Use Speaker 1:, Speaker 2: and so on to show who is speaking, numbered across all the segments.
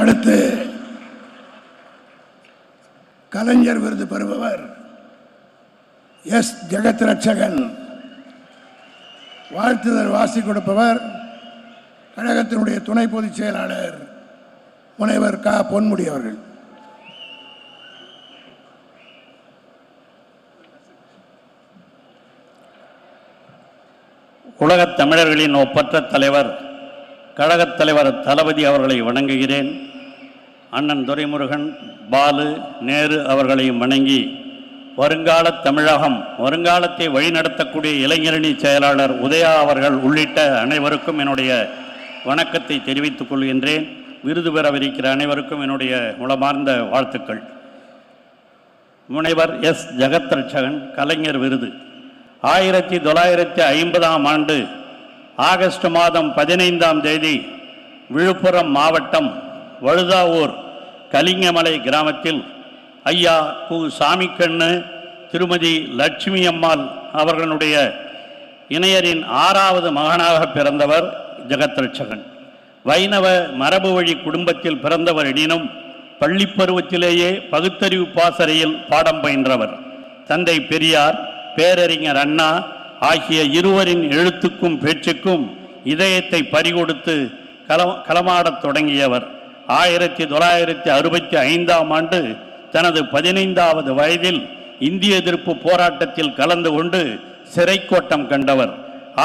Speaker 1: அடுத்து கலைஞர் விருது பெறுபவர் எஸ். ஜெகத் ரட்சகன். வாழ்த்துதல் வாசி கொடுப்பவர் கழகத்தினுடைய துணை பொதுச் செயலாளர் முனைவர் க. பொன்முடி அவர்கள்.
Speaker 2: உலகத் தமிழர்களின் ஒப்பற்ற தலைவர் கழகத் தலைவர் தளபதி அவர்களை வணங்குகிறேன். அண்ணன் துரைமுருகன், பாலு, நேரு அவர்களையும் வணங்கி வருங்கால தமிழகம், வருங்காலத்தை வழிநடத்தக்கூடிய இளைஞரணி செயலாளர் உதயா அவர்கள் உள்ளிட்ட அனைவருக்கும் என்னுடைய வணக்கத்தை தெரிவித்துக் கொள்கின்றேன். விருது பெறவிருக்கிற அனைவருக்கும் என்னுடைய உளமார்ந்த வாழ்த்துக்கள். முனைவர் எஸ். ஜெகத் ரட்சகன் கலைஞர் விருது 1950ஆம் ஆண்டு ஆகஸ்ட் மாதம் 15ஆம் தேதி விழுப்புரம் மாவட்டம் வழுதாவூர் கலிங்கமலை கிராமத்தில் ஐயா கு. சாமிக்கண்ணு, திருமதி லட்சுமி அம்மாள் அவர்களுடைய இணையரின் 6வது மகனாக பிறந்தவர் ஜெகத் ரட்சகன். வைணவ மரபு வழி குடும்பத்தில் பிறந்தவர் எனினும் பள்ளி பருவத்திலேயே பகுத்தறிவு பாசறையில் பாடம் பயின்றவர். தந்தை பெரியார், பேரறிஞர் அண்ணா ஆகிய இருவரின் எழுத்துக்கும் பேச்சுக்கும் இதயத்தை பறிகொடுத்து களமாடத் தொடங்கியவர். 1965ஆம் ஆண்டு தனது 15வது வயதில் இந்திய எதிர்ப்பு போராட்டத்தில் கலந்து கொண்டு சிறைக்கோட்டம் கண்டவர்.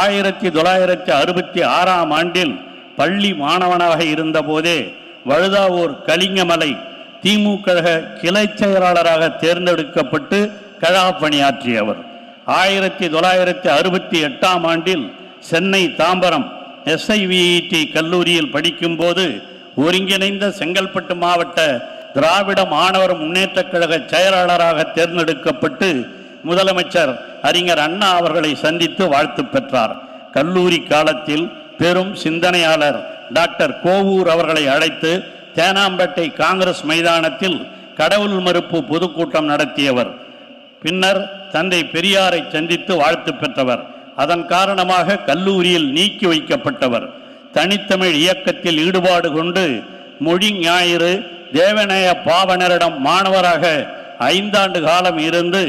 Speaker 2: 1966ஆம் ஆண்டில் பள்ளி மாணவனாக இருந்தபோதே வழுதாவூர் கலிங்கமலை திமுக கிளை செயலாளராக தேர்ந்தெடுக்கப்பட்டு கழக பணியாற்றியவர். 1968ஆம் ஆண்டில் சென்னை தாம்பரம் SIVET கல்லூரியில் படிக்கும்போது ஒருங்கிணைந்த செங்கல்பட்டு மாவட்ட திராவிட மாணவர் முன்னேற்றக் கழக செயலாளராக தேர்ந்தெடுக்கப்பட்டு முதலமைச்சர் அறிஞர் அண்ணா அவர்களை சந்தித்து வாழ்த்து பெற்றார். கல்லூரி காலத்தில் பெரும் சிந்தனையாளர் டாக்டர் கோவூர் அவர்களை அழைத்து தேனாம்பேட்டை காங்கிரஸ் மைதானத்தில் கடவுள் மறுப்பு பொதுக்கூட்டம் நடத்தியவர். பின்னர் தந்தை பெரியாரை சந்தித்து வாழ்த்து பெற்றவர். அதன் காரணமாக கல்லூரியில் நீக்கி வைக்கப்பட்டவர். தனித்தமிழ் இயக்கத்தில் ஈடுபாடு கொண்டு மொழி ஞாயிறு தேவநேய பாவனரிடம் மாணவராக 5 ஆண்டு காலம் இருந்து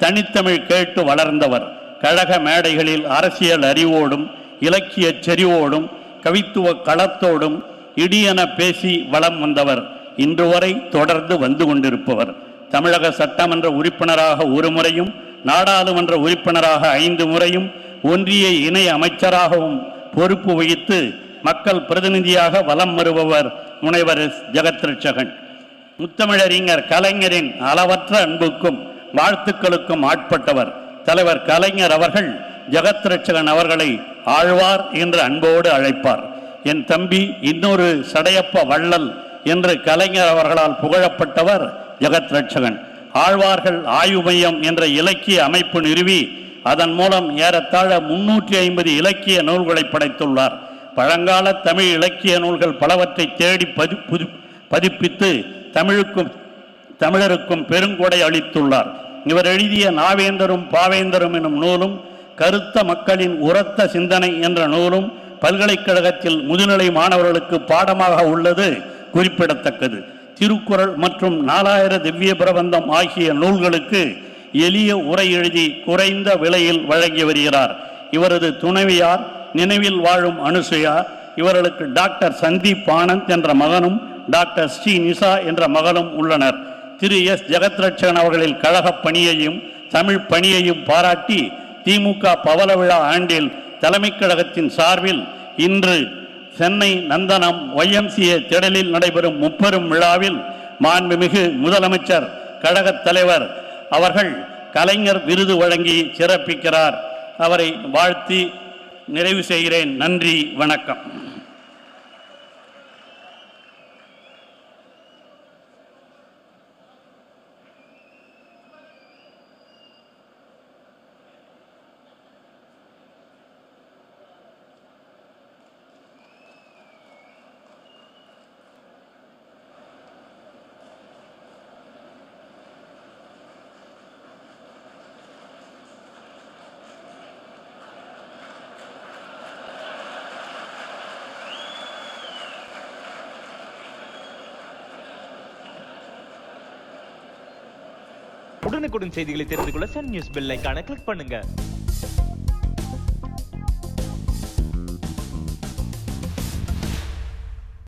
Speaker 2: தனித்தமிழ் கேட்டு வளர்ந்தவர். கழக மேடைகளில் அரசியல் அறிவோடும் இலக்கிய செறிவோடும் கவித்துவ களத்தோடும் இடியென பேசி வளம் வந்தவர். இன்று வரை தொடர்ந்து வந்து கொண்டிருப்பவர். தமிழக சட்டமன்ற உறுப்பினராக 1 முறையும், நாடாளுமன்ற உறுப்பினராக 5 முறையும், ஒன்றிய இணை அமைச்சராகவும் பொறுப்பு வகித்து மக்கள் பிரதிநிதியாக வலம் வருபவர் முனைவர் ஜெகத் ரட்சகன். முத்தமிழறிஞர் கலைஞரின் அளவற்ற அன்புக்கும் வாழ்த்துக்களுக்கும் ஆட்பட்டவர். தலைவர் கலைஞர் அவர்கள் ஜெகத் ரட்சகன் அவர்களை ஆழ்வார் என்று அன்போடு அழைப்பார். என் தம்பி இன்னொரு சடையப்ப வள்ளல் என்று கலைஞர் அவர்களால் புகழப்பட்டவர் ஜெகத் ரட்சகன். ஆழ்வார்கள் ஆய்வு மையம் என்ற இலக்கிய அமைப்பு நிறுவி அதன் மூலம் ஏறத்தாழ 350 இலக்கிய நூல்களை படைத்துள்ளார். பழங்கால தமிழ் இலக்கிய நூல்கள் பலவற்றை தேடி பதிப்பித்து தமிழருக்கும் பெருங்கொடை அளித்துள்ளார். இவர் எழுதிய நாவேந்தரும் பாவேந்தரும் எனும் நூலும், கருத்த மக்களின் உரத்த சிந்தனை என்ற நூலும் பல்கலைக்கழகத்தில் முதுநிலை மாணவர்களுக்கு பாடமாக உள்ளது குறிப்பிடத்தக்கது. திருக்குறள் மற்றும் 4000 திவ்ய பிரபந்தம் ஆகிய நூல்களுக்கு எளிய உரை எழுதி குறைந்த விலையில் வழங்கி வருகிறார். இவரது துணைவியார் நினைவில் வாழும் அனுசுயா, இவர்களுக்கு டாக்டர் சந்தீப் ஆனந்த் என்ற மகனும் டாக்டர் ஸ்ரீ நிசா என்ற மகளும் உள்ளனர். திரு எஸ். ஜெகத் ரட்சகன் அவர்களின் கழக பணியையும் தமிழ் பணியையும் பாராட்டி திமுக பவள விழா ஆண்டில் தலைமை கழகத்தின் சார்பில் இன்று சென்னை நந்தனம் YMCA திடலில் நடைபெறும் முப்பெரும் விழாவில் மாண்புமிகு முதலமைச்சர் கழகத் தலைவர் அவர்கள் கலைஞர் விருது வழங்கி சிறப்பிக்கிறார். அவரை வாழ்த்தி நிறைவு செய்கிறேன். நன்றி, வணக்கம்.
Speaker 3: உடனுக்குடன் செய்திகளை தெரிந்து கொள்ள சன் நியூஸ் பெல் ஐகானை கிளிக் பண்ணுங்க.